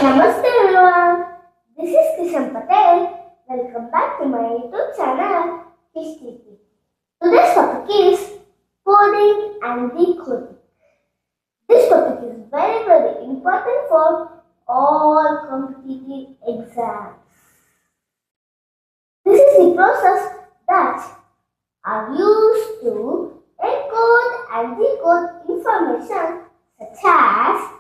Namaste everyone, this is Kishtivity. Welcome back to my YouTube channel, Kishtivity. Today's topic is coding and decoding. This topic is very important for all competitive exams. This is the process that are used to encode and decode information such as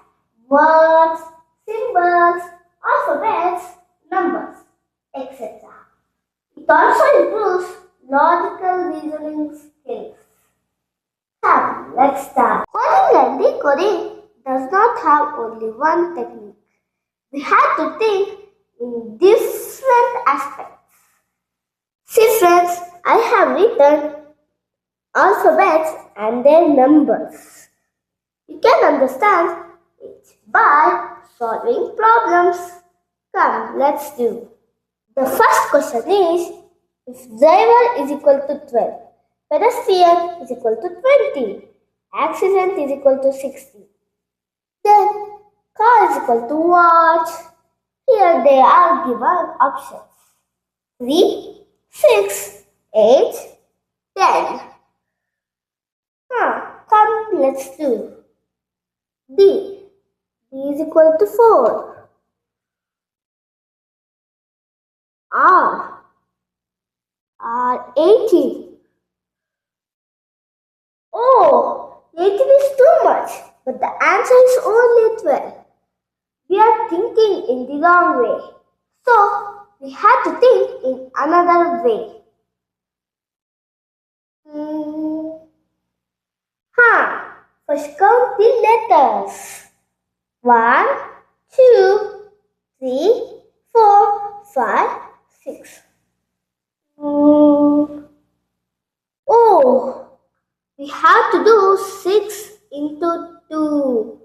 words, symbols, alphabets, numbers, etc. It also improves logical reasoning skills. Now, let's start. Coding and decoding does not have only one technique. We have to think in different aspects. See friends, I have written alphabets and their numbers. You can understand it by solving problems. Come, let's do. The first question is, if driver is equal to 12, pedestrian is equal to 20, accident is equal to 60, then car is equal to what? Here they are given options. 3, 6, 8, 10. Come, let's do. D is equal to 4. R 18. Oh, 18 is too much, but the answer is only 12. We are thinking in the wrong way. So, we have to think in another way. First count the letters. 1, 2, 3, 4, 5, 6. Oh, we have to do 6 into 2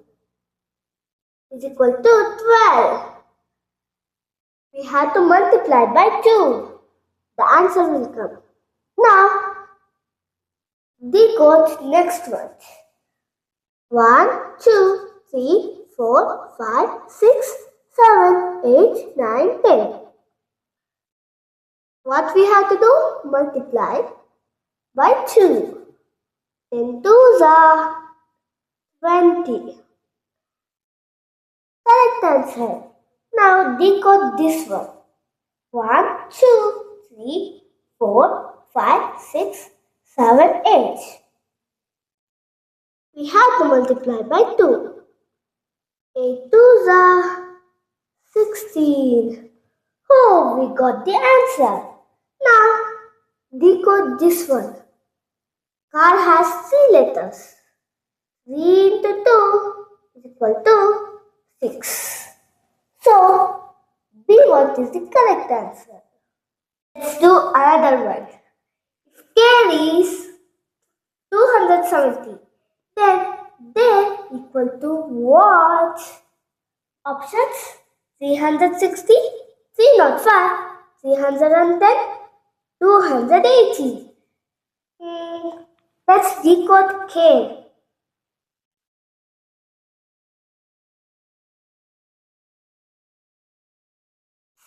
is equal to 12. We have to multiply by 2. The answer will come. Now, decode next one. 1, 2, 3, 4, 5, 6, 7, 8, 9, 10. What we have to do? Multiply by 2. 10 2s are 20. Correct answer. Now decode this one. 1, 2, 3, 4, 5, 6, 7, 8. We have to multiply by 2. 8 2s are 16. Oh, we got the answer. Now, decode this one. Car has 3 letters. 3 into 2 is equal to 6. So, B1 is the correct answer. Let's do another one. If K is 270, then they equal to what? Options: 360, 305, 310, 280. Let's decode K.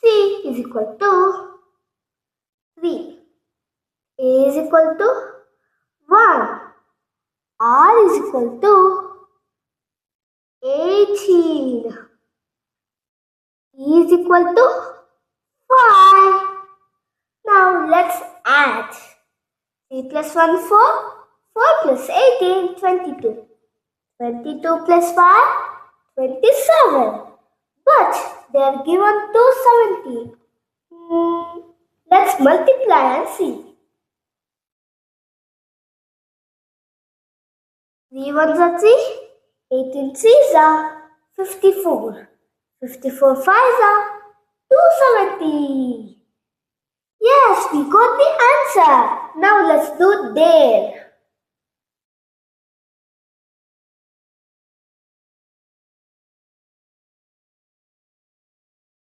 C is equal to 3. A is equal to 1. R is equal to 18. E is equal to 5. Now let's add. 3 plus 1, 4. 4 plus 18, 22. 22 plus 5, 27. But they are given 270. Let's multiply and see. 3 ones are 3. 18 threes are 54. 54 fives are 270. Yes, we got the answer. Now let's do there.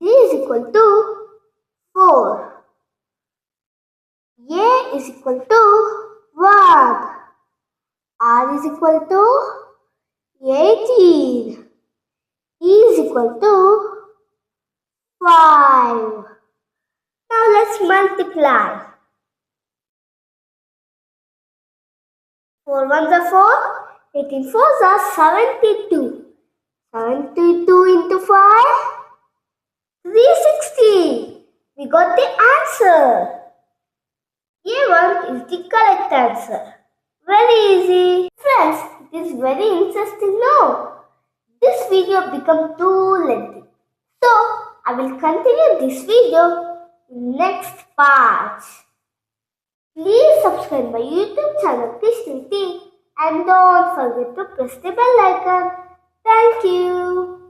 D is equal to 4. A is equal to 1. R is equal to 18. E is equal to 5. Now let's multiply. 4 ones are 4. 18 fours are 72. 72 into 5. 360. We got the answer. A1 is the correct answer. Very easy. Friends, it is very interesting now. This video become too lengthy. So, I will continue this video in next part. Please subscribe my YouTube channel Kishtivity and don't forget to press the bell icon. Thank you.